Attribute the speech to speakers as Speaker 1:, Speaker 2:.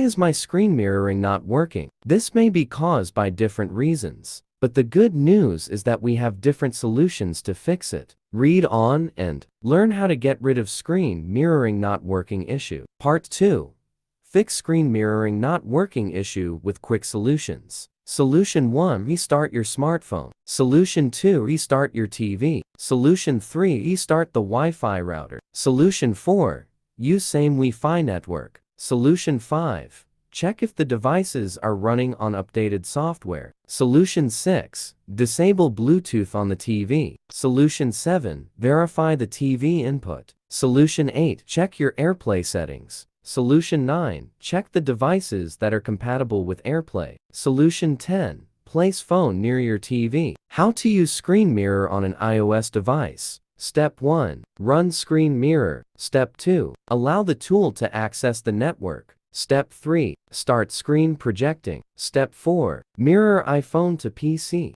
Speaker 1: is my screen mirroring not working? This may be caused by different reasons, but the good news is that we have different solutions to fix it. Read on and learn how to get rid of screen mirroring not working issue. Part 2. Fix screen mirroring not working issue with quick solutions. Solution 1. Restart your smartphone. Solution 2. Restart your TV. Solution 3. Restart the Wi-Fi router. Solution 4. Use same Wi-Fi network. Solution 5. Check if the devices are running on updated software. Solution 6. Disable Bluetooth on the TV. Solution 7. Verify the TV input. Solution 8. Check your AirPlay settings. Solution 9. Check the devices that are compatible with AirPlay. Solution 10. Place phone near your TV. How to use screen mirror on an iOS device. Step 1. Run screen mirror. Step 2. Allow the tool to access the network. Step 3. Start screen projecting. Step 4. Mirror iPhone to PC.